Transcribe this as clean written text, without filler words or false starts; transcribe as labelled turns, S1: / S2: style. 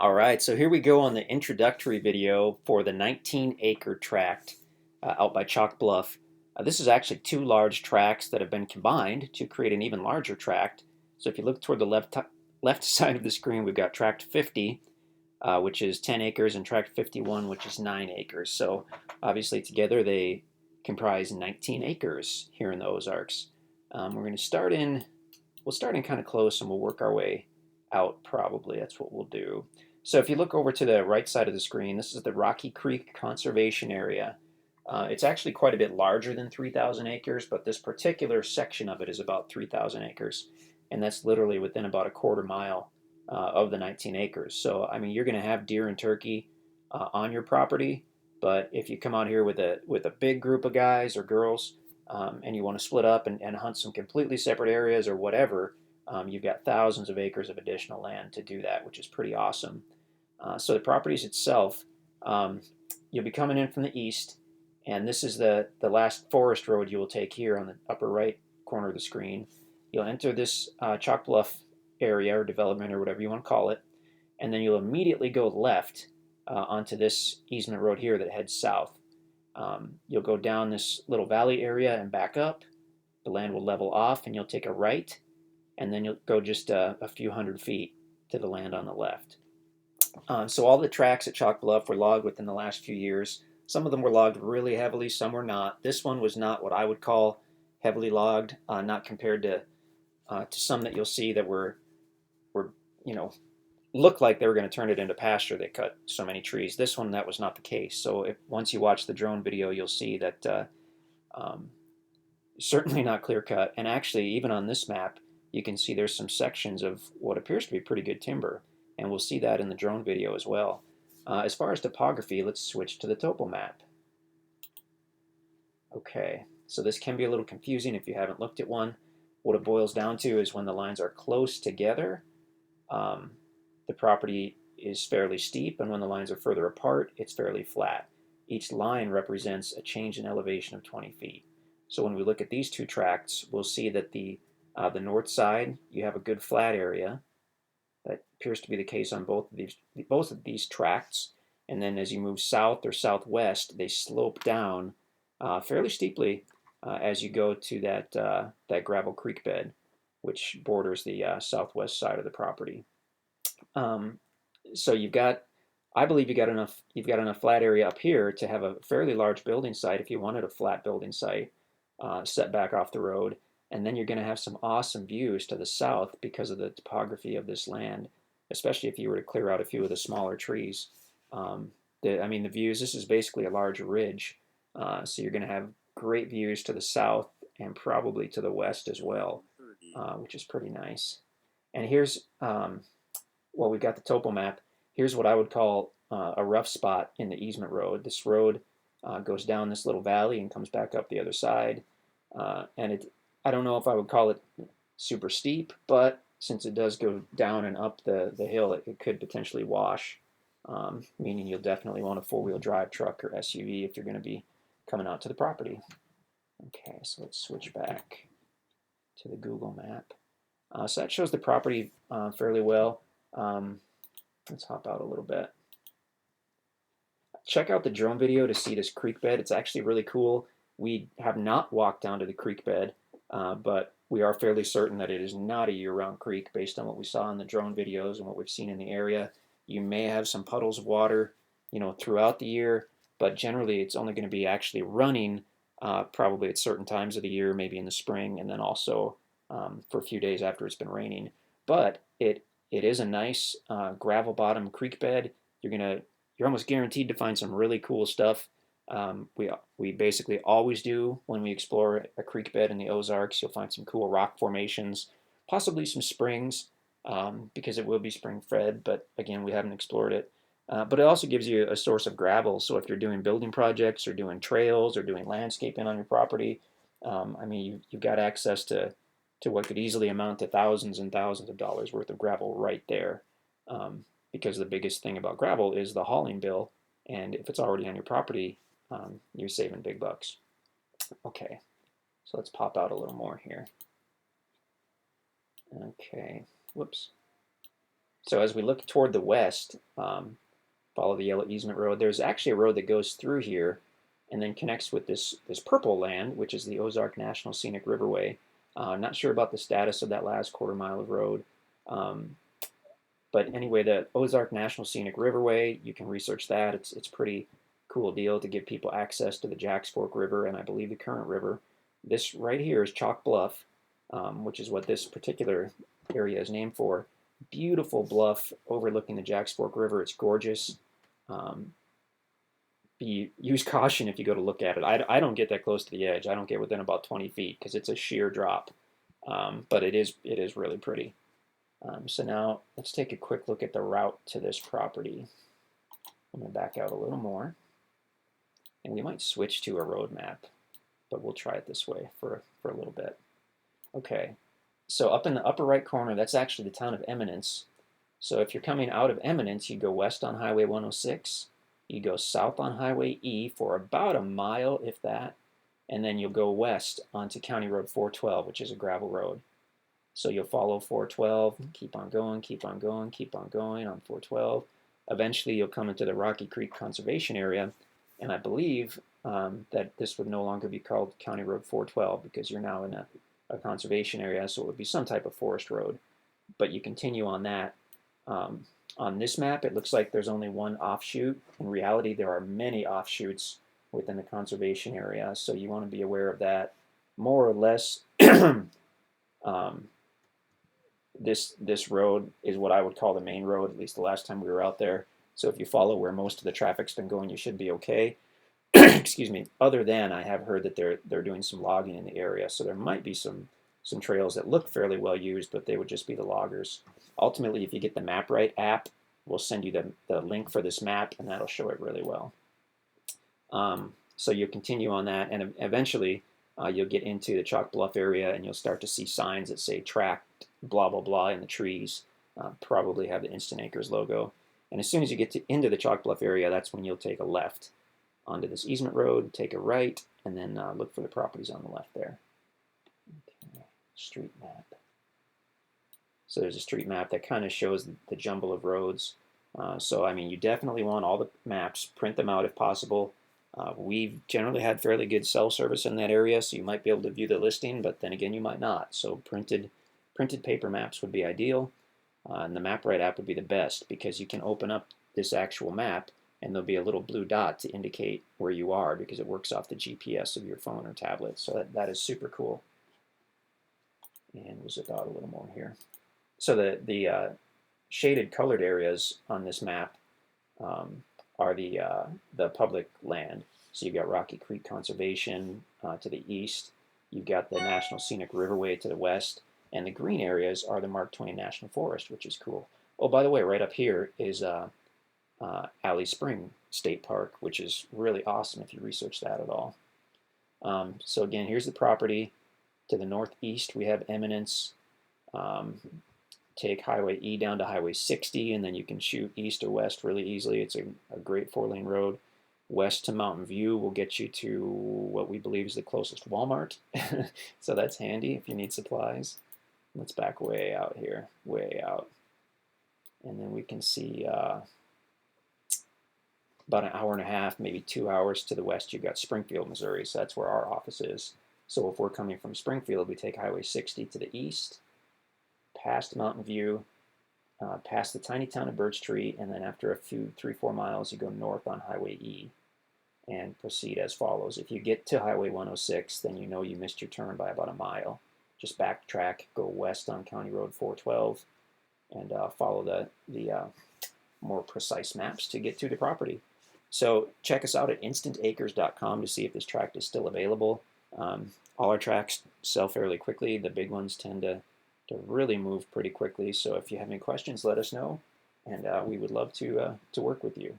S1: All right, so here we go on the introductory video for the 19-acre tract out by Chalk Bluff. This is actually two large tracts that have been combined to create an even larger tract. So if you look toward the left side of the screen, we've got tract 50, which is 10 acres, and tract 51, which is 9 acres. So obviously together they comprise 19 acres here in the Ozarks. We're going to we'll start in kind of close and we'll work our way out probably. That's what we'll do. So if you look over to the right side of the screen, this is the Rocky Creek Conservation Area. It's actually quite a bit larger than 3,000 acres, but this particular section of it is about 3,000 acres. And that's literally within about a quarter mile of the 19 acres. So, I mean, you're going to have deer and turkey on your property, but if you come out here with a big group of guys or girls and you want to split up and hunt some completely separate areas or whatever, you've got thousands of acres of additional land to do that, which is pretty awesome. So the properties itself, you'll be coming in from the east, and this is the last forest road you will take here on the upper right corner of the screen. You'll enter this Chalk Bluff area or development or whatever you want to call it, and then you'll immediately go left onto this easement road here that heads south. You'll go down this little valley area and back up. The land will level off, and you'll take a right, and then you'll go just a few hundred feet to the land on the left. So all the tracks at Chalk Bluff were logged within the last few years. Some of them were logged really heavily, some were not. This one was not what I would call heavily logged, not compared to some that you'll see that were you know look like they were going to turn it into pasture. They cut so many trees. This one, that was not the case. So once you watch the drone video, you'll see that certainly not clear cut. And actually, even on this map, you can see there's some sections of what appears to be pretty good timber. And we'll see that in the drone video as well. As far as topography, let's switch to the topo map. Okay, so this can be a little confusing if you haven't looked at one. What it boils down to is when the lines are close together, the property is fairly steep, and when the lines are further apart, it's fairly flat. Each line represents a change in elevation of 20 feet. So when we look at these two tracts, we'll see that the north side, you have a good flat area. That appears to be the case on both of these tracts. And then as you move south or southwest, they slope down fairly steeply as you go to that gravel creek bed, which borders the southwest side of the property. So I believe you've got enough flat area up here to have a fairly large building site if you wanted a flat building site set back off the road. And then you're going to have some awesome views to the south because of the topography of this land, especially if you were to clear out a few of the smaller trees. The views, this is basically a large ridge, so you're going to have great views to the south and probably to the west as well, which is pretty nice. And here's, we've got the topo map. Here's what I would call a rough spot in the easement road. This road goes down this little valley and comes back up the other side, and I don't know if I would call it super steep, but since it does go down and up the hill, it could potentially wash, meaning you'll definitely want a four-wheel drive truck or SUV if you're going to be coming out to the property. Okay, so let's switch back to the Google map. So that shows the property fairly well. Let's hop out a little bit. Check out the drone video to see this creek bed. It's actually really cool. We have not walked down to the creek bed, but we are fairly certain that it is not a year-round creek based on what we saw in the drone videos and what we've seen in the area. You may have some puddles of water, throughout the year, but generally it's only going to be actually running probably at certain times of the year, maybe in the spring, and then also for a few days after it's been raining. But it is a nice gravel bottom creek bed. You're almost guaranteed to find some really cool stuff. We basically always do when we explore a creek bed in the Ozarks. You'll find some cool rock formations, possibly some springs, because it will be spring fed, but again, we haven't explored it. But it also gives you a source of gravel, so if you're doing building projects or doing trails or doing landscaping on your property, you've got access to what could easily amount to thousands and thousands of dollars worth of gravel right there, because the biggest thing about gravel is the hauling bill, and if it's already on your property, you're saving big bucks. Okay, so let's pop out a little more here. Okay, whoops. So as we look toward the west, follow the yellow easement road, there's actually a road that goes through here and then connects with this purple land, which is the Ozark National Scenic Riverway. Not sure about the status of that last quarter mile of road. Um, but anyway, the Ozark National Scenic Riverway, you can research that. It's pretty cool deal to give people access to the Jacks Fork River and I believe the current river. This right here is Chalk Bluff, which is what this particular area is named for. Beautiful bluff overlooking the Jacks Fork River. It's gorgeous. Um, use caution if you go to look at it. I don't get that close to the edge. I don't get within about 20 feet because it's a sheer drop. But it is really pretty. So now let's take a quick look at the route to this property. I'm going to back out a little more. And we might switch to a road map, but we'll try it this way for a little bit. Okay, so up in the upper right corner, that's actually the town of Eminence. So if you're coming out of Eminence, you go west on Highway 106. You go south on Highway E for about a mile, if that, and then you'll go west onto County Road 412, which is a gravel road. So you'll follow 412, keep on going, keep on going, keep on going on 412. Eventually you'll come into the Rocky Creek Conservation Area, and I believe that this would no longer be called County Road 412 because you're now in a conservation area, so it would be some type of forest road. But you continue on that. On this map, it looks like there's only one offshoot. In reality, there are many offshoots within the conservation area, so you want to be aware of that. More or less, this road is what I would call the main road, at least the last time we were out there. So if you follow where most of the traffic's been going, you should be okay. Excuse me. Other than I have heard that they're doing some logging in the area, so there might be some trails that look fairly well used, but they would just be the loggers. Ultimately, if you get the MapRight app, we'll send you the link for this map, and that'll show it really well. So you'll continue on that, and eventually you'll get into the Chalk Bluff area, and you'll start to see signs that say tract, blah, blah, blah in the trees. Probably have the InstantAcres logo. And as soon as you get into the Chalk Bluff area, that's when you'll take a left onto this easement road, take a right, and then look for the properties on the left there. Okay. Street map. So there's a street map that kind of shows the jumble of roads. So, I mean, you definitely want all the maps, print them out if possible. We've generally had fairly good cell service in that area, so you might be able to view the listing, but then again, you might not. So printed paper maps would be ideal, and the MapRight app would be the best because you can open up this actual map, and there'll be a little blue dot to indicate where you are because it works off the GPS of your phone or tablet. So that is super cool. And we'll zip out a little more here. So the shaded colored areas on this map are the public land. So you've got Rocky Creek Conservation to the east. You've got the National Scenic Riverway to the west. And the green areas are the Mark Twain National Forest, which is cool. Oh, by the way, right up here is Alley Spring State Park, which is really awesome if you research that at all. So again, here's the property. To the northeast, we have Eminence. Take Highway E down to Highway 60, and then you can shoot east or west really easily. It's a great 4-lane road. West to Mountain View will get you to what we believe is the closest Walmart. So that's handy if you need supplies. Let's back way out here, way out. And then we can see about an hour and a half, maybe 2 hours to the west, you've got Springfield, Missouri. So that's where our office is. So if we're coming from Springfield, we take Highway 60 to the east, past Mountain View, past the tiny town of Birch Tree, and then after a few 3-4 miles, you go north on Highway E and proceed as follows. If you get to Highway 106, then you know you missed your turn by about a mile. Just backtrack, go west on County Road 412, and follow the more precise maps to get to the property. So check us out at InstantAcres.com to see if this tract is still available. All our tracts sell fairly quickly. The big ones tend to really move pretty quickly. So if you have any questions, let us know, and we would love to work with you.